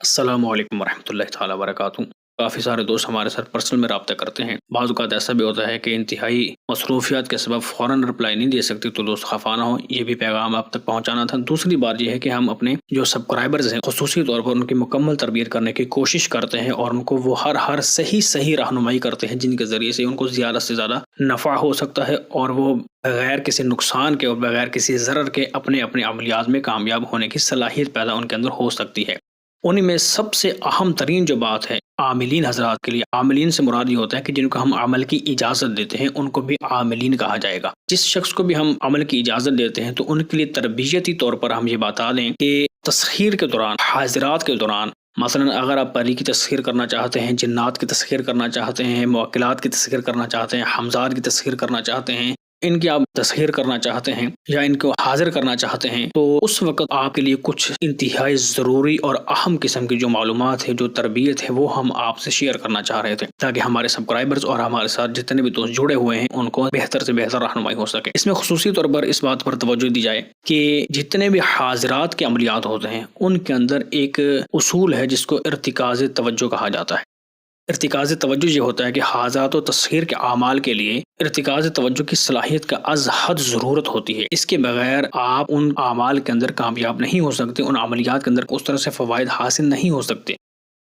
السلام علیکم ورحمۃ اللہ تعالیٰ وبرکاتہ۔ کافی سارے دوست ہمارے ساتھ پرسنل میں رابطہ کرتے ہیں۔ بعض اوقات ایسا بھی ہوتا ہے کہ انتہائی مصروفیات کے سبب فوراً رپلائی نہیں دے سکتے، تو دوست خفا نہ ہو، یہ بھی پیغام آپ تک پہنچانا تھا۔ دوسری بات یہ ہے کہ ہم اپنے جو سبسکرائبرز ہیں خصوصی طور پر ان کی مکمل تربیت کرنے کی کوشش کرتے ہیں اور ان کو وہ ہر صحیح رہنمائی کرتے ہیں جن کے ذریعے سے ان کو زیادہ سے زیادہ نفع ہو سکتا ہے اور وہ بغیر کسی نقصان کے اور بغیر کسی ضرر کے اپنے عملیات میں کامیاب ہونے کی صلاحیت پیدا ان کے اندر ہو سکتی ہے۔ انہیں میں سب سے اہم ترین جو بات ہے عاملین حضرات کے لیے، عاملین سے مراد یہ ہوتا ہے کہ جن کو ہم عمل کی اجازت دیتے ہیں ان کو بھی عاملین کہا جائے گا۔ جس شخص کو بھی ہم عمل کی اجازت دیتے ہیں تو ان کے لیے تربیتی طور پر ہم یہ بتا دیں کہ تسخیر کے دوران، حاضرات کے دوران، مثلا اگر آپ پری کی تسخیر کرنا چاہتے ہیں، جنات کی تسخیر کرنا چاہتے ہیں، موکلات کی تسخیر کرنا چاہتے ہیں، حمزات کی تسخیر کرنا چاہتے ہیں، ان کی آپ تسخیر کرنا چاہتے ہیں یا ان کو حاضر کرنا چاہتے ہیں، تو اس وقت آپ کے لیے کچھ انتہائی ضروری اور اہم قسم کی جو معلومات ہے، جو تربیت ہے، وہ ہم آپ سے شیئر کرنا چاہ رہے تھے تاکہ ہمارے سبسکرائبرز اور ہمارے ساتھ جتنے بھی دوست جڑے ہوئے ہیں ان کو بہتر سے بہتر رہنمائی ہو سکے۔ اس میں خصوصی طور پر اس بات پر توجہ دی جائے کہ جتنے بھی حاضرات کے عملیات ہوتے ہیں ان کے اندر ایک اصول ہے جس کو ارتکاز توجہ کہا جاتا ہے۔ ارتکاز توجہ یہ ہوتا ہے کہ حاضرات و تسخیر کے اعمال کے لیے ارتکاز توجہ کی صلاحیت کا از حد ضرورت ہوتی ہے۔ اس کے بغیر آپ ان اعمال کے اندر کامیاب نہیں ہو سکتے، ان عملیات کے اندر اس طرح سے فوائد حاصل نہیں ہو سکتے۔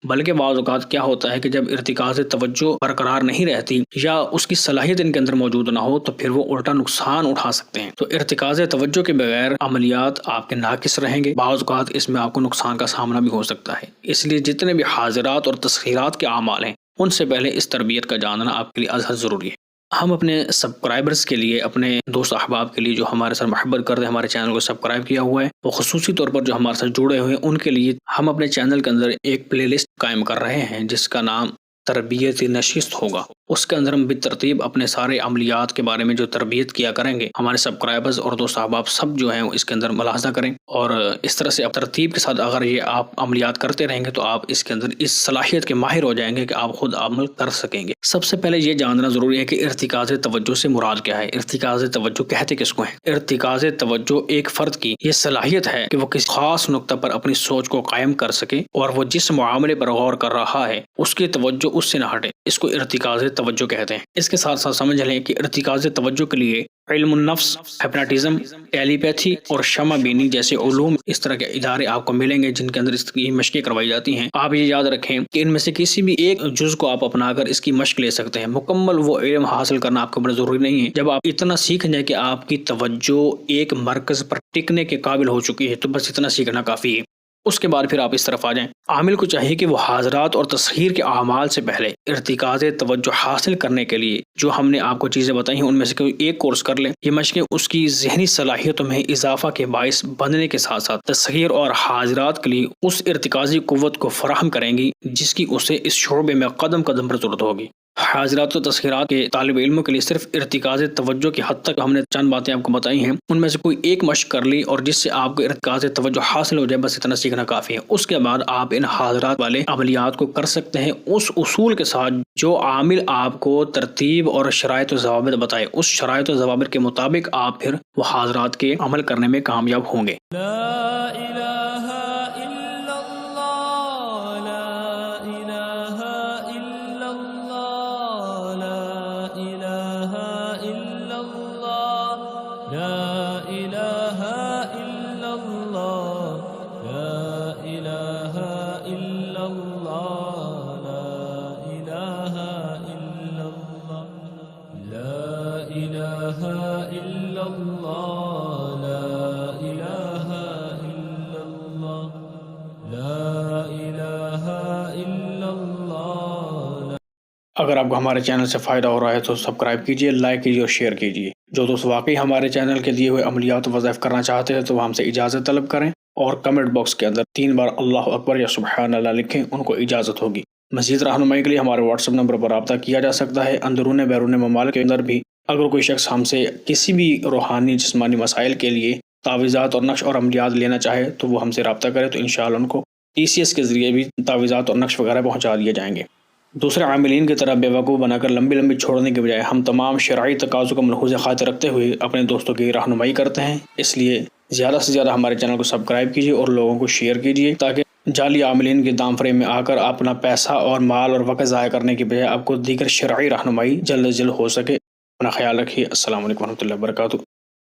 بلکہ بعض اوقات کیا ہوتا ہے کہ جب ارتکاز توجہ برقرار نہیں رہتی یا اس کی صلاحیت ان کے اندر موجود نہ ہو تو پھر وہ الٹا نقصان اٹھا سکتے ہیں۔ تو ارتکاز توجہ کے بغیر عملیات آپ کے ناقص رہیں گے، بعض اوقات اس میں آپ کو نقصان کا سامنا بھی ہو سکتا ہے۔ اس لیے جتنے بھی حاضرات اور تسخیرات کے اعمال ہیں ان سے پہلے اس تربیت کا جاننا آپ کے لیے از حد ضروری ہے۔ ہم اپنے سبسکرائبرز کے لیے، اپنے دوست احباب کے لیے جو ہمارے ساتھ محبت کرتے ہیں، ہمارے چینل کو سبسکرائب کیا ہوا ہے، وہ خصوصی طور پر جو ہمارے ساتھ جڑے ہوئے ہیں ان کے لیے ہم اپنے چینل کے اندر ایک پلے لسٹ قائم کر رہے ہیں جس کا نام تربیت نشست ہوگا۔ اس کے اندر ہم بالترتیب اپنے سارے عملیات کے بارے میں جو تربیت کیا کریں گے، ہمارے سبسکرائبرز اور دوست احباب سب جو ہیں اس کے اندر ملاحظہ کریں، اور اس طرح سے ترتیب کے ساتھ اگر یہ آپ عملیات کرتے رہیں گے تو آپ اس کے اندر اس صلاحیت کے ماہر ہو جائیں گے کہ آپ خود عمل کر سکیں گے۔ سب سے پہلے یہ جاننا ضروری ہے کہ ارتکاز توجہ سے مراد کیا ہے، ارتکاز توجہ کہتے کس کو ہیں؟ ارتکاز توجہ ایک فرد کی یہ صلاحیت ہے کہ وہ کسی خاص نقطہ پر اپنی سوچ کو قائم کر سکے اور وہ جس معاملے پر غور کر رہا ہے اس کی توجہ اس سے نہ ہٹے، اس کو ارتکاز توجہ کہتے ہیں۔ اس کے ساتھ ساتھ سمجھ لیں کہ ارتکاز توجہ کے لیے علم النفس، ہپناٹزم، ٹیلی پیتھی اور شمع بینی جیسے علوم، اس طرح کے ادارے آپ کو ملیں گے جن کے اندر اس کی مشقیں کروائی جاتی ہیں۔ آپ یہ یاد رکھیں کہ ان میں سے کسی بھی ایک جز کو آپ اپنا کر اس کی مشق لے سکتے ہیں۔ مکمل وہ علم حاصل کرنا آپ کو بڑا ضروری نہیں ہے۔ جب آپ اتنا سیکھ جائیں کہ آپ کی توجہ ایک مرکز پر ٹکنے کے قابل ہو چکی ہے تو بس اتنا سیکھنا کافی ہے۔ اس کے بعد پھر آپ اس طرف آ جائیں۔ عامل کو چاہیے کہ وہ حاضرات اور تسخیر کے اعمال سے پہلے ارتکاز توجہ حاصل کرنے کے لیے جو ہم نے آپ کو چیزیں بتائی ہیں ان میں سے کوئی ایک کورس کر لیں۔ یہ مشقیں اس کی ذہنی صلاحیتوں میں اضافہ کے باعث بننے کے ساتھ ساتھ تسخیر اور حاضرات کے لیے اس ارتکازی قوت کو فراہم کریں گی جس کی اسے اس شعبے میں قدم قدم پر ضرورت ہوگی۔ حاضرات و تسخیرات کے طالب علموں کے لیے صرف ارتکاز توجہ کی حد تک ہم نے چند باتیں آپ کو بتائی ہیں، ان میں سے کوئی ایک مشق کر لی اور جس سے آپ کو ارتکاز توجہ حاصل ہو جائے، بس اتنا سیکھنا کافی ہے۔ اس کے بعد آپ ان حاضرات والے عملیات کو کر سکتے ہیں اس اصول کے ساتھ جو عامل آپ کو ترتیب اور شرائط و ضوابط بتائے، اس شرائط و ضوابط کے مطابق آپ پھر وہ حاضرات کے عمل کرنے میں کامیاب ہوں گے۔ اگر آپ کو ہمارے چینل سے فائدہ ہو رہا ہے تو سبسکرائب کیجیے، لائک کیجیے اور شیئر کیجیے۔ جو دوست واقعی ہمارے چینل کے دیے ہوئے عملیات و وظائف کرنا چاہتے ہیں تو وہ ہم سے اجازت طلب کریں اور کمنٹ باکس کے اندر 3 بار اللہ اکبر یا سبحان اللہ لکھیں، ان کو اجازت ہوگی۔ مزید رہنمائی کے لیے ہمارے واٹس ایپ نمبر پر رابطہ کیا جا سکتا ہے۔ اندرون بیرون ممالک کے اندر بھی اگر کوئی شخص ہم سے کسی بھی روحانی جسمانی مسائل کے لیے تعویذات اور نقش اور عملیات لینا چاہے تو وہ ہم سے رابطہ کرے تو انشاءاللہ ان کو TCS کے ذریعے بھی تعویذات اور نقش وغیرہ پہنچا دیے جائیں گے۔ دوسرے عاملین کی طرح بیوقوف بنا کر لمبی چھوڑنے کے بجائے ہم تمام شرعی تقاضوں کو ملحوظ خاطر رکھتے ہوئے اپنے دوستوں کی رہنمائی کرتے ہیں۔ اس لیے زیادہ سے زیادہ ہمارے چینل کو سبسکرائب کیجیے اور لوگوں کو شیئر کیجیے تاکہ جعلی عاملین کے دام فریم میں آ کر اپنا پیسہ اور مال اور وقت ضائع کرنے کی بجائے آپ کو دیگر شرعی رہنمائی جلد از جلد ہو سکے. اپنا خیال رکھیے. السلام علیکم ورحمۃ اللہ وبرکاتہ.